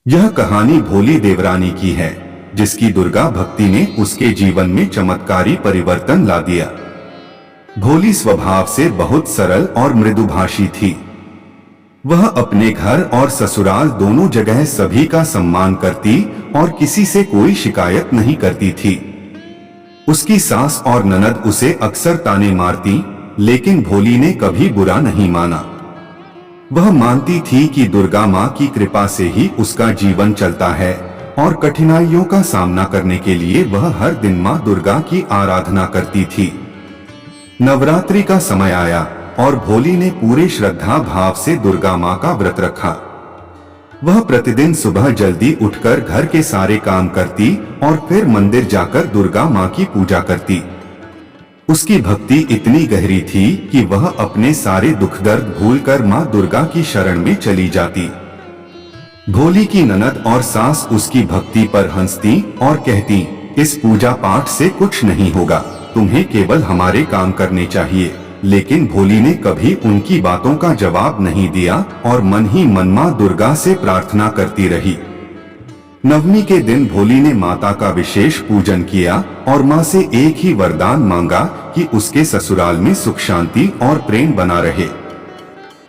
यह कहानी भोली देवरानी की है, जिसकी दुर्गा भक्ति ने उसके जीवन में चमत्कारी परिवर्तन ला दिया। भोली स्वभाव से बहुत सरल और मृदुभाषी थी। वह अपने घर और ससुराल दोनों जगह सभी का सम्मान करती और किसी से कोई शिकायत नहीं करती थी। उसकी सास और ननद उसे अक्सर ताने मारती, लेकिन भोली ने कभी बुरा नहीं माना। वह मानती थी कि दुर्गा माँ की कृपा से ही उसका जीवन चलता है और कठिनाइयों का सामना करने के लिए वह हर दिन माँ दुर्गा की आराधना करती थी। नवरात्रि का समय आया और भोली ने पूरे श्रद्धा भाव से दुर्गा माँ का व्रत रखा। वह प्रतिदिन सुबह जल्दी उठकर घर के सारे काम करती और फिर मंदिर जाकर दुर्गा माँ की पूजा करती। उसकी भक्ति इतनी गहरी थी कि वह अपने सारे दुख दर्द भूलकर माँ दुर्गा की शरण में चली जाती। भोली की ननद और सास उसकी भक्ति पर हंसती और कहती, इस पूजा पाठ से कुछ नहीं होगा, तुम्हें केवल हमारे काम करने चाहिए। लेकिन भोली ने कभी उनकी बातों का जवाब नहीं दिया और मन ही मन माँ दुर्गा से प्रार्थना करती रही। नवमी के दिन भोली ने माता का विशेष पूजन किया और माँ से एक ही वरदान मांगा कि उसके ससुराल में सुख शांति और प्रेम बना रहे।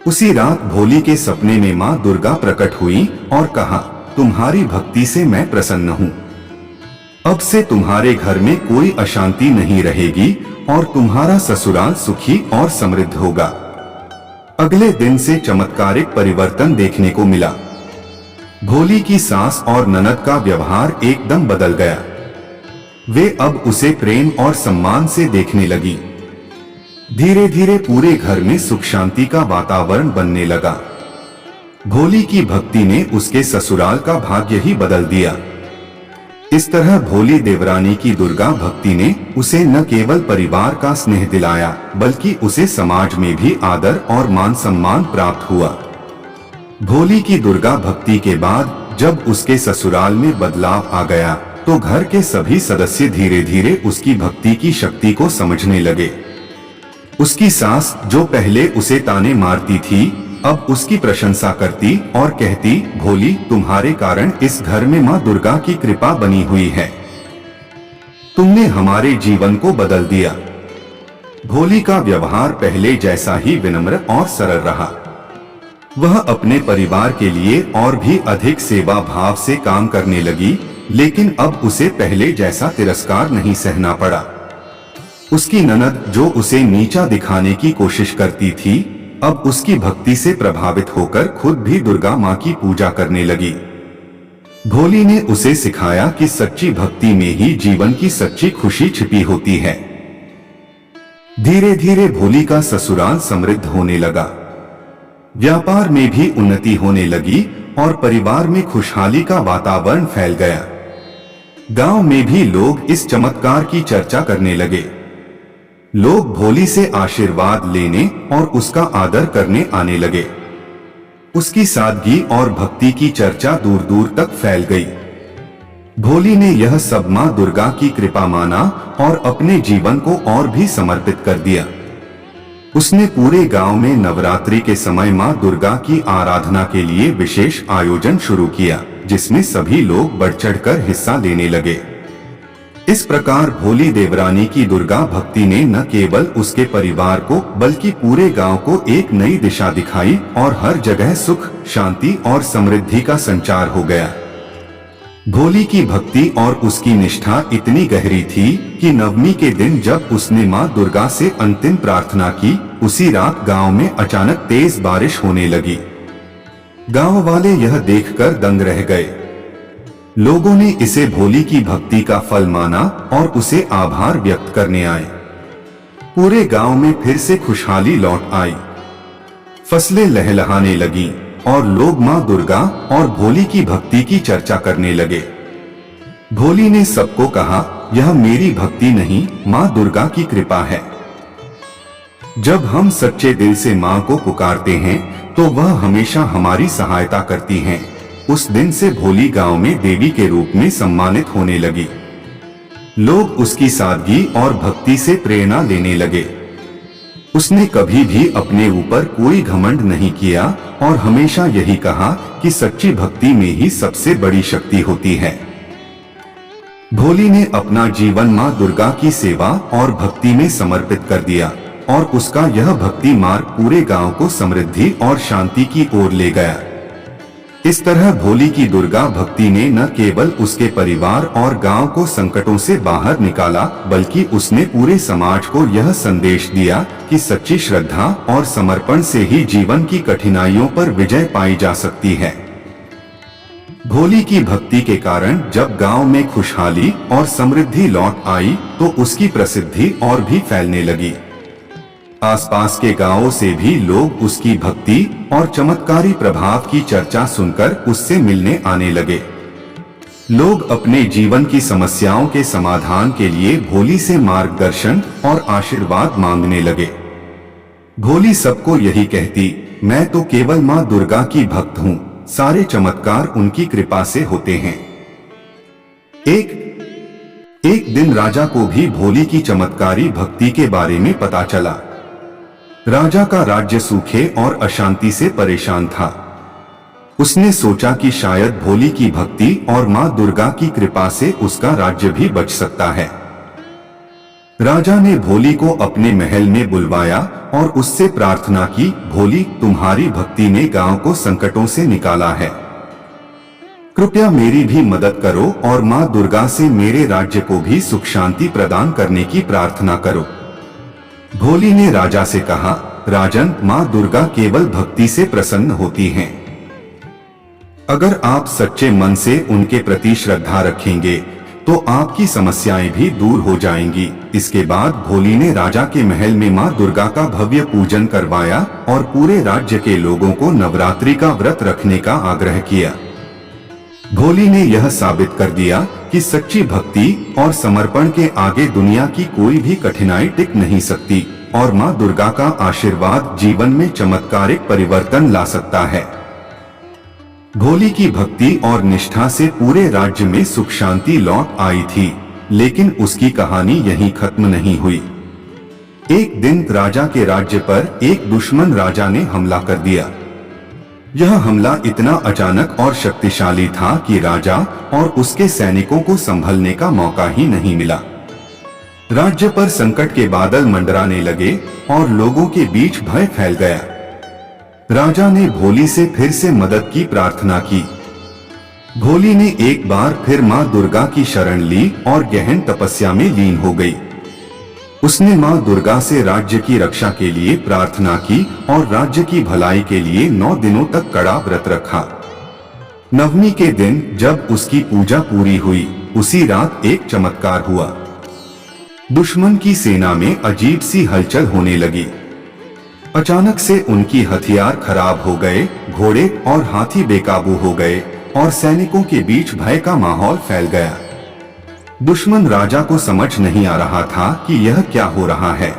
उसी रात भोली के सपने में माँ दुर्गा प्रकट हुई और कहा, तुम्हारी भक्ति से मैं प्रसन्न हूँ। अब से तुम्हारे घर में कोई अशांति नहीं रहेगी और तुम्हारा ससुराल सुखी और समृद्ध होगा। अगले दिन से चमत्कारिक परिवर्तन देखने को मिला। भोली की सास और ननद का व्यवहार एकदम बदल गया। वे अब उसे प्रेम और सम्मान से देखने लगी। धीरे धीरे पूरे घर में सुख शांति का वातावरण बनने लगा। भोली की भक्ति ने उसके ससुराल का भाग्य ही बदल दिया। इस तरह भोली देवरानी की दुर्गा भक्ति ने उसे न केवल परिवार का स्नेह दिलाया, बल्कि उसे समाज में भी आदर और मान सम्मान प्राप्त हुआ। भोली की दुर्गा भक्ति के बाद जब उसके ससुराल में बदलाव आ गया, तो घर के सभी सदस्य धीरे धीरे उसकी भक्ति की शक्ति को समझने लगे। उसकी सास, जो पहले उसे ताने मारती थी, अब उसकी प्रशंसा करती और कहती, भोली, तुम्हारे कारण इस घर में माँ दुर्गा की कृपा बनी हुई है। तुमने हमारे जीवन को बदल दिया। भोली का व्यवहार पहले जैसा ही विनम्र और सरल रहा। वह अपने परिवार के लिए और भी अधिक सेवा भाव से काम करने लगी, लेकिन अब उसे पहले जैसा तिरस्कार नहीं सहना पड़ा। उसकी ननद, जो उसे नीचा दिखाने की कोशिश करती थी, अब उसकी भक्ति से प्रभावित होकर खुद भी दुर्गा माँ की पूजा करने लगी। भोली ने उसे सिखाया कि सच्ची भक्ति में ही जीवन की सच्ची खुशी छिपी होती है। धीरे धीरे भोली का ससुराल समृद्ध होने लगा। व्यापार में भी उन्नति होने लगी और परिवार में खुशहाली का वातावरण फैल गया। गांव में भी लोग इस चमत्कार की चर्चा करने लगे। लोग भोली से आशीर्वाद लेने और उसका आदर करने आने लगे। उसकी सादगी और भक्ति की चर्चा दूर दूर तक फैल गई। भोली ने यह सब माँ दुर्गा की कृपा माना और अपने जीवन को और भी समर्पित कर दिया। उसने पूरे गांव में नवरात्रि के समय माँ दुर्गा की आराधना के लिए विशेष आयोजन शुरू किया, जिसमें सभी लोग बढ़ चढ़कर हिस्सा लेने लगे। इस प्रकार भोली देवरानी की दुर्गा भक्ति ने न केवल उसके परिवार को, बल्कि पूरे गांव को एक नई दिशा दिखाई और हर जगह सुख, शांति और समृद्धि का संचार हो गया। भोली की भक्ति और उसकी निष्ठा इतनी गहरी थी कि नवमी के दिन जब उसने माँ दुर्गा से अंतिम प्रार्थना की, उसी रात गांव में अचानक तेज बारिश होने लगी। गांव वाले यह देखकर दंग रह गए। लोगों ने इसे भोली की भक्ति का फल माना और उसे आभार व्यक्त करने आए। पूरे गांव में फिर से खुशहाली लौट आई। फसलें लहलहाने लगी और लोग माँ दुर्गा और भोली की भक्ति की चर्चा करने लगे। भोली ने सबको कहा, यह मेरी भक्ति नहीं, माँ दुर्गा की कृपा है। जब हम सच्चे दिल से माँ को पुकारते हैं, तो वह हमेशा हमारी सहायता करती हैं। उस दिन से भोली गांव में देवी के रूप में सम्मानित होने लगी। लोग उसकी सादगी और भक्ति से प्रेरणा लेने लगे। उसने कभी भी अपने ऊपर कोई घमंड नहीं किया और हमेशा यही कहा कि सच्ची भक्ति में ही सबसे बड़ी शक्ति होती है। भोली ने अपना जीवन मां दुर्गा की सेवा और भक्ति में समर्पित कर दिया और उसका यह भक्ति मार्ग पूरे गांव को समृद्धि और शांति की ओर ले गया। इस तरह भोली की दुर्गा भक्ति ने न केवल उसके परिवार और गांव को संकटों से बाहर निकाला, बल्कि उसने पूरे समाज को यह संदेश दिया कि सच्ची श्रद्धा और समर्पण से ही जीवन की कठिनाइयों पर विजय पाई जा सकती है। भोली की भक्ति के कारण जब गांव में खुशहाली और समृद्धि लौट आई तो उसकी प्रसिद्धि और भी फैलने लगी। आसपास के गांवों से भी लोग उसकी भक्ति और चमत्कारी प्रभाव की चर्चा सुनकर उससे मिलने आने लगे। लोग अपने जीवन की समस्याओं के समाधान के लिए भोली से मार्गदर्शन और आशीर्वाद मांगने लगे। भोली सबको यही कहती, मैं तो केवल मां दुर्गा की भक्त हूँ, सारे चमत्कार उनकी कृपा से होते हैं। एक दिन राजा को भी भोली की चमत्कारी भक्ति के बारे में पता चला। राजा का राज्य सूखे और अशांति से परेशान था। उसने सोचा कि शायद भोली की भक्ति और मां दुर्गा की कृपा से उसका राज्य भी बच सकता है। राजा ने भोली को अपने महल में बुलवाया और उससे प्रार्थना की, भोली, तुम्हारी भक्ति ने गांव को संकटों से निकाला है। कृपया मेरी भी मदद करो और मां दुर्गा से मेरे राज्य को भी सुख शांति प्रदान करने की प्रार्थना करो। भोली ने राजा से कहा, राजन, मां दुर्गा केवल भक्ति से प्रसन्न होती हैं। अगर आप सच्चे मन से उनके प्रति श्रद्धा रखेंगे तो आपकी समस्याएं भी दूर हो जाएंगी। इसके बाद भोली ने राजा के महल में मां दुर्गा का भव्य पूजन करवाया और पूरे राज्य के लोगों को नवरात्रि का व्रत रखने का आग्रह किया। भोली ने यह साबित कर दिया कि सच्ची भक्ति और समर्पण के आगे दुनिया की कोई भी कठिनाई टिक नहीं सकती और मां दुर्गा का आशीर्वाद जीवन में चमत्कारिक परिवर्तन ला सकता है। भोली की भक्ति और निष्ठा से पूरे राज्य में सुख शांति लौट आई थी, लेकिन उसकी कहानी यहीं खत्म नहीं हुई। एक दिन राजा के राज्य पर एक दुश्मन राजा ने हमला कर दिया। यह हमला इतना अचानक और शक्तिशाली था कि राजा और उसके सैनिकों को संभलने का मौका ही नहीं मिला। राज्य पर संकट के बादल मंडराने लगे और लोगों के बीच भय फैल गया। राजा ने भोली से फिर से मदद की प्रार्थना की। भोली ने एक बार फिर मां दुर्गा की शरण ली और गहन तपस्या में लीन हो गई। उसने मां दुर्गा से राज्य की रक्षा के लिए प्रार्थना की और राज्य की भलाई के लिए 9 दिनों तक कड़ा व्रत रखा। नवमी के दिन जब उसकी पूजा पूरी हुई, उसी रात एक चमत्कार हुआ। दुश्मन की सेना में अजीब सी हलचल होने लगी। अचानक से उनकी हथियार खराब हो गए, घोड़े और हाथी बेकाबू हो गए और सैनिकों के बीच भय का माहौल फैल गया। दुश्मन राजा को समझ नहीं आ रहा था कि यह क्या हो रहा है।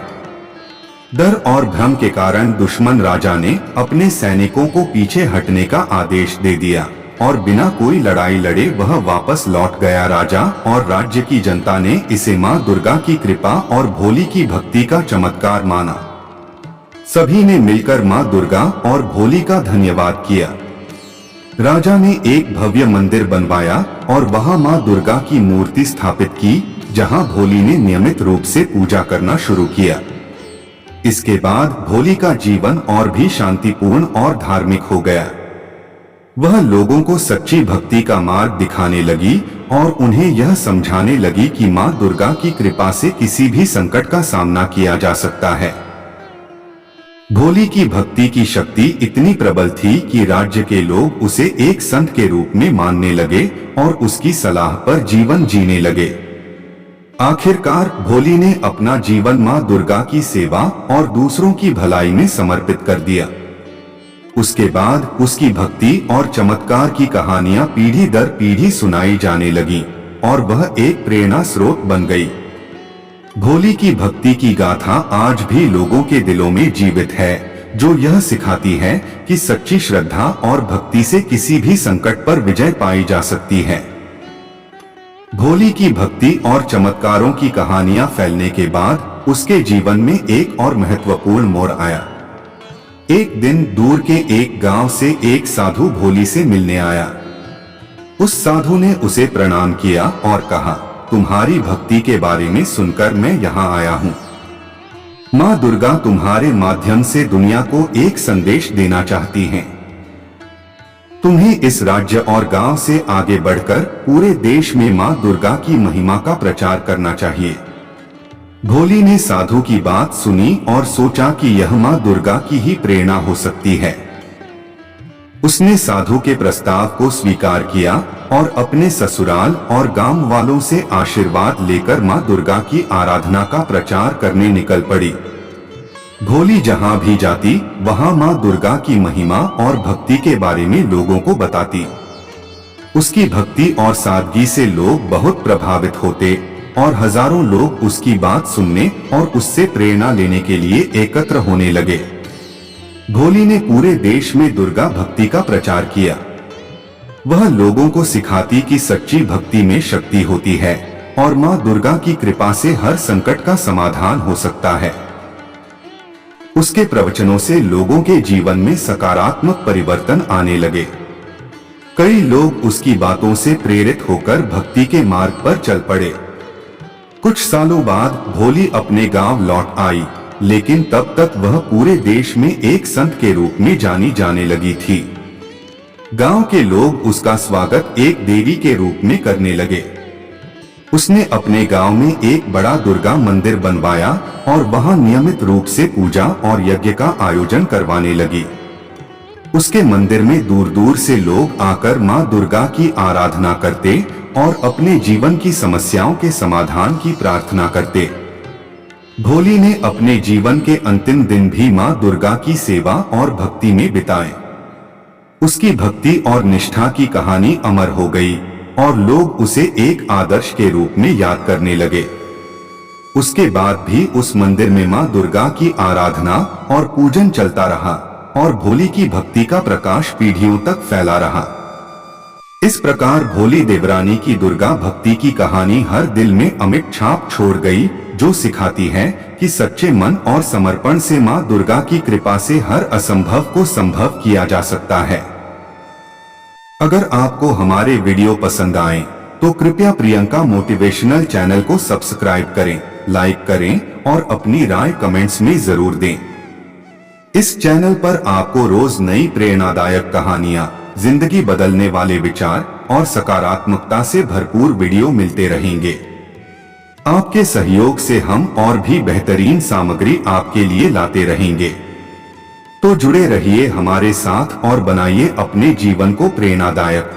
डर और भ्रम के कारण दुश्मन राजा ने अपने सैनिकों को पीछे हटने का आदेश दे दिया और बिना कोई लड़ाई लड़े वह वापस लौट गया। राजा और राज्य की जनता ने इसे मां दुर्गा की कृपा और भोली की भक्ति का चमत्कार माना। सभी ने मिलकर मां दुर्गा और भोली का धन्यवाद किया। राजा ने एक भव्य मंदिर बनवाया और वहां मां दुर्गा की मूर्ति स्थापित की, जहां भोली ने नियमित रूप से पूजा करना शुरू किया। इसके बाद भोली का जीवन और भी शांतिपूर्ण और धार्मिक हो गया। वह लोगों को सच्ची भक्ति का मार्ग दिखाने लगी और उन्हें यह समझाने लगी कि मां दुर्गा की कृपा से किसी भी संकट का सामना किया जा सकता है। भोली की भक्ति की शक्ति इतनी प्रबल थी कि राज्य के लोग उसे एक संत के रूप में मानने लगे और उसकी सलाह पर जीवन जीने लगे। आखिरकार भोली ने अपना जीवन मां दुर्गा की सेवा और दूसरों की भलाई में समर्पित कर दिया। उसके बाद उसकी भक्ति और चमत्कार की कहानियां पीढ़ी दर पीढ़ी सुनाई जाने लगी और वह एक प्रेरणा स्रोत बन गई। भोली की भक्ति की गाथा आज भी लोगों के दिलों में जीवित है, जो यह सिखाती है कि सच्ची श्रद्धा और भक्ति से किसी भी संकट पर विजय पाई जा सकती है। भोली की भक्ति और चमत्कारों की कहानियां फैलने के बाद उसके जीवन में एक और महत्वपूर्ण मोड़ आया। एक दिन दूर के एक गांव से एक साधु भोली से मिलने आया। उस साधु ने उसे प्रणाम किया और कहा, तुम्हारी भक्ति के बारे में सुनकर मैं यहाँ आया हूँ। माँ दुर्गा तुम्हारे माध्यम से दुनिया को एक संदेश देना चाहती हैं। तुम्हें इस राज्य और गांव से आगे बढ़कर पूरे देश में माँ दुर्गा की महिमा का प्रचार करना चाहिए। भोली ने साधु की बात सुनी और सोचा कि यह माँ दुर्गा की ही प्रेरणा हो सकती है। उसने साधु के प्रस्ताव को स्वीकार किया और अपने ससुराल और गांव वालों से आशीर्वाद लेकर माँ दुर्गा की आराधना का प्रचार करने निकल पड़ी। भोली जहां भी जाती वहां माँ दुर्गा की महिमा और भक्ति के बारे में लोगों को बताती। उसकी भक्ति और सादगी से लोग बहुत प्रभावित होते और हजारों लोग उसकी बात सुनने और उससे प्रेरणा लेने के लिए एकत्र होने लगे। भोली ने पूरे देश में दुर्गा भक्ति का प्रचार किया। वह लोगों को सिखाती कि सच्ची भक्ति में शक्ति होती है और माँ दुर्गा की कृपा से हर संकट का समाधान हो सकता है। उसके प्रवचनों से लोगों के जीवन में सकारात्मक परिवर्तन आने लगे। कई लोग उसकी बातों से प्रेरित होकर भक्ति के मार्ग पर चल पड़े। कुछ सालों बाद भोली अपने गांव लौट आई, लेकिन तब तक वह पूरे देश में एक संत के रूप में जानी जाने लगी थी। गांव के लोग उसका स्वागत एक देवी के रूप में करने लगे। उसने अपने गांव में एक बड़ा दुर्गा मंदिर बनवाया और वहां नियमित रूप से पूजा और यज्ञ का आयोजन करवाने लगी। उसके मंदिर में दूर दूर से लोग आकर मां दुर्गा की आराधना करते और अपने जीवन की समस्याओं के समाधान की प्रार्थना करते। भोली ने अपने जीवन के अंतिम दिन भी मां दुर्गा की सेवा और भक्ति में बिताए। उसकी भक्ति और निष्ठा की कहानी अमर हो गई और लोग उसे एक आदर्श के रूप में याद करने लगे। उसके बाद भी उस मंदिर में मां दुर्गा की आराधना और पूजन चलता रहा और भोली की भक्ति का प्रकाश पीढ़ियों तक फैला रहा। इस प्रकार भोली देवरानी की दुर्गा भक्ति की कहानी हर दिल में अमिट छाप छोड़ गई, जो सिखाती है कि सच्चे मन और समर्पण से मां दुर्गा की कृपा से हर असंभव को संभव किया जा सकता है। अगर आपको हमारे वीडियो पसंद आए तो कृपया प्रियंका मोटिवेशनल चैनल को सब्सक्राइब करें, लाइक करें और अपनी राय कमेंट्स में जरूर दें। इस चैनल पर आपको रोज नई प्रेरणादायक कहानियां, जिंदगी बदलने वाले विचार और सकारात्मकता से भरपूर वीडियो मिलते रहेंगे। आपके सहयोग से हम और भी बेहतरीन सामग्री आपके लिए लाते रहेंगे। तो जुड़े रहिए हमारे साथ और बनाइए अपने जीवन को प्रेरणादायक।